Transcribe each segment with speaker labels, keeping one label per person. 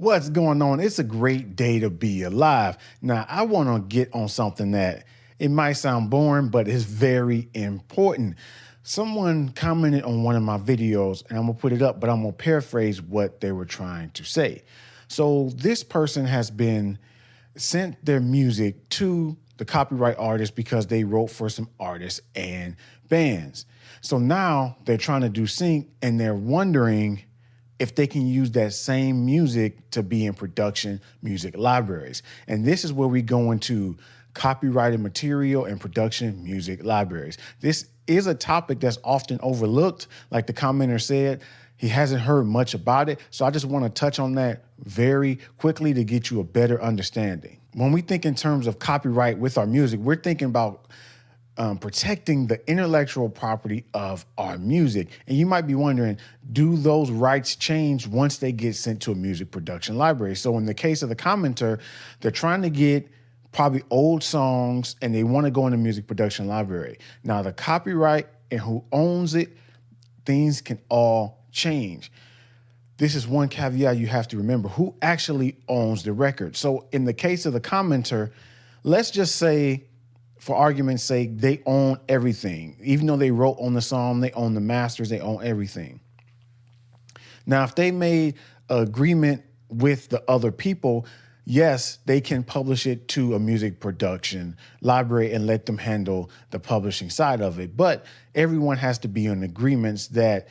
Speaker 1: What's going on? It's a great day to be alive. Now, I want to get on something that it might sound boring, but it's very important. Someone commented on one of my videos, and I'm going to put it up, but I'm going to paraphrase what they were trying to say. So, this person has been sent their music to the copyright artist because they wrote for some artists and bands. So now they're trying to do sync and they're wondering if they can use that same music to be in production music libraries. And this is where we go into copyrighted material and production music libraries. This is a topic that's often overlooked. Like the commenter said, he hasn't heard much about it. So I just want to touch on that very quickly to get you a better understanding. When we think in terms of copyright with our music, we're thinking about protecting the intellectual property of our music. And you might be wondering, do those rights change once they get sent to a music production library? So in the case of the commenter, they're trying to get probably old songs and they want to go in the music production library. Now the copyright and who owns it, things can all change. This is one caveat you have to remember: who actually owns the record. So in the case of the commenter, let's just say, for argument's sake, they own everything. Even though they wrote on the song, they own the masters, they own everything. Now, if they made an agreement with the other people, yes, they can publish it to a music production library and let them handle the publishing side of it. But everyone has to be in agreements that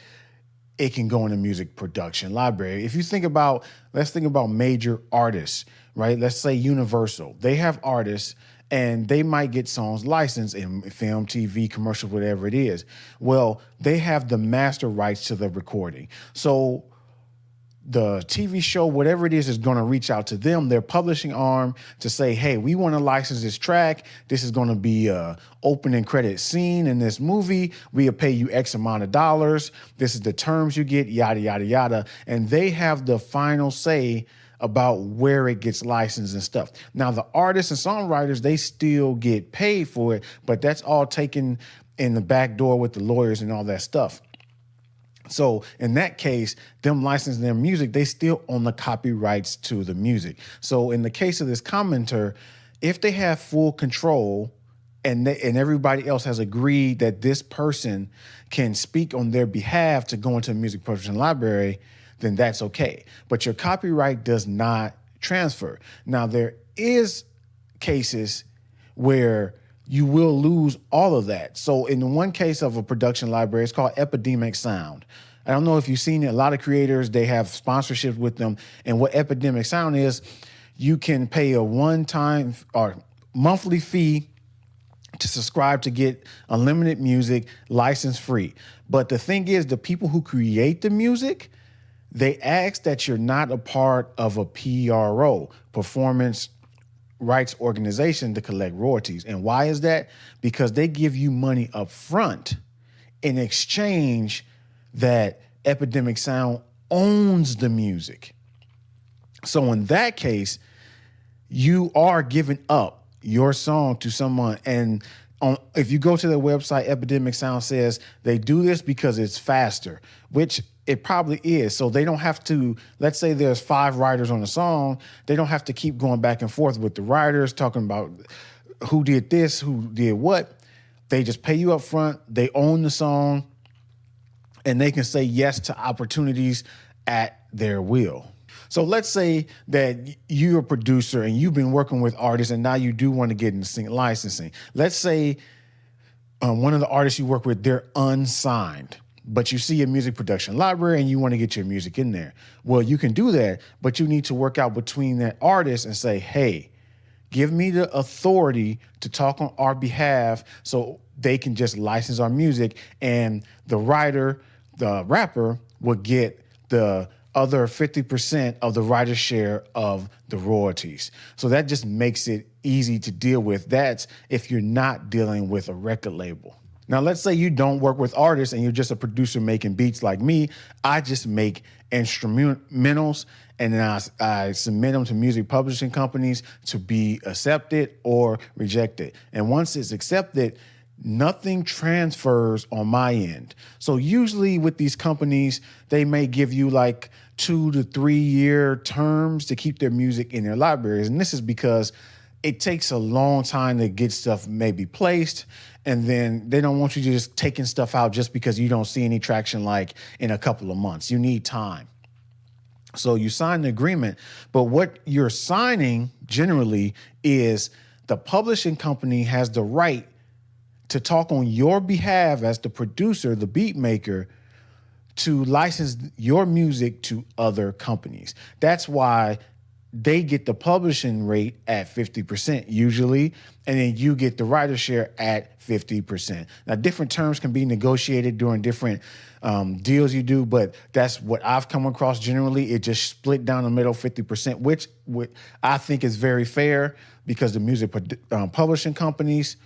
Speaker 1: it can go in a music production library. If you think about, let's think about major artists, right? Let's say Universal. They have artists and they might get songs licensed in film, TV, commercial, whatever it is. Well, they have the master rights to the recording. So the TV show, whatever it is going to reach out to them, their publishing arm, to say, hey, we want to license this track. This is going to be a opening credit scene in this movie. We'll pay you X amount of dollars. This is the terms you get, yada, yada, yada. And they have the final say about where it gets licensed and stuff. Now, the artists and songwriters, they still get paid for it, but that's all taken in the back door with the lawyers and all that stuff. So in that case, them licensing their music, they still own the copyrights to the music. So in the case of this commenter, if they have full control and everybody else has agreed that this person can speak on their behalf to go into a music production library, then that's okay. But your copyright does not transfer. Now, there is cases where you will lose all of that. So in the one case of a production library, it's called Epidemic Sound. I don't know if you've seen it. A lot of creators, they have sponsorships with them. And what Epidemic Sound is, you can pay a one-time or monthly fee to subscribe to get unlimited music, license free. But the thing is, the people who create the music, they ask that you're not a part of a PRO, performance rights organization, to collect royalties. And why is that? Because they give you money up front in exchange that Epidemic Sound owns the music. So in that case, you are giving up your song to someone. And if you go to their website, Epidemic Sound says they do this because it's faster, which it probably is. So they don't have to, let's say there's 5 writers on a song, they don't have to keep going back and forth with the writers talking about who did this, who did what. They just pay you up front, they own the song, and they can say yes to opportunities at their will. So let's say that you're a producer and you've been working with artists and now you do want to get into licensing. Let's say one of the artists you work with, they're unsigned, but you see a music production library and you want to get your music in there. Well, you can do that, but you need to work out between that artist and say, hey, give me the authority to talk on our behalf so they can just license our music, and the writer, the rapper, will get the other 50% of the writer's share of the royalties. So that just makes it easy to deal with. That's if you're not dealing with a record label. Now, let's say you don't work with artists and you're just a producer making beats like me. I just make instrumentals and then I submit them to music publishing companies to be accepted or rejected. And once it's accepted, nothing transfers on my end. So usually with these companies, they may give you like 2 to 3 year terms to keep their music in their libraries. And this is because it takes a long time to get stuff maybe placed. And then they don't want you to just taking stuff out just because you don't see any traction like in a couple of months. You need time. So you sign the agreement, but what you're signing generally is the publishing company has the right to talk on your behalf as the producer, the beat maker, to license your music to other companies. That's why they get the publishing rate at 50% usually, and then you get the writer share at 50%. Now, different terms can be negotiated during different deals you do, but that's what I've come across generally. It just split down the middle 50%, which I think is very fair because the music publishing companies,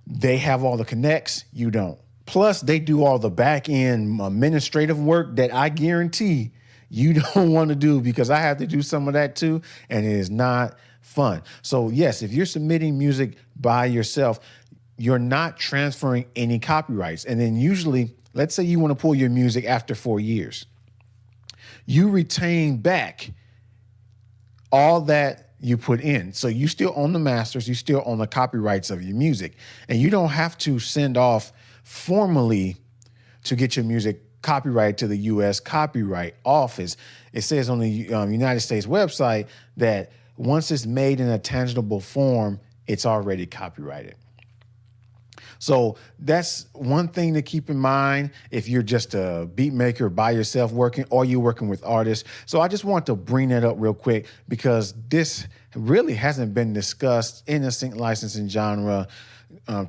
Speaker 1: they have all the connects, you don't. Plus, they do all the back end administrative work that I guarantee you don't want to do because I have to do some of that too, and it is not fun. So yes, if you're submitting music by yourself, you're not transferring any copyrights. And then usually, let's say you want to pull your music after 4 years. You retain back all that you put in. So you still own the masters, you still own the copyrights of your music. And you don't have to send off formally to get your music copyright to the U.S. Copyright Office. It says on the United States website that once it's made in a tangible form, it's already copyrighted. So that's one thing to keep in mind if you're just a beat maker by yourself working or you're working with artists. So I just want to bring that up real quick because this really hasn't been discussed in the sync licensing genre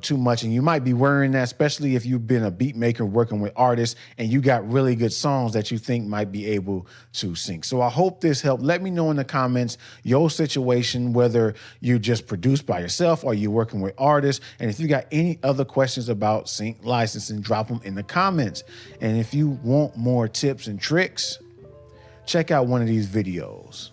Speaker 1: too much. And you might be worrying that, especially if you've been a beat maker working with artists and you got really good songs that you think might be able to sync. So I hope this helped. Let me know in the comments your situation, whether you just produce by yourself or you're working with artists. And if you got any other questions about sync licensing, drop them in the comments. And if you want more tips and tricks, check out one of these videos.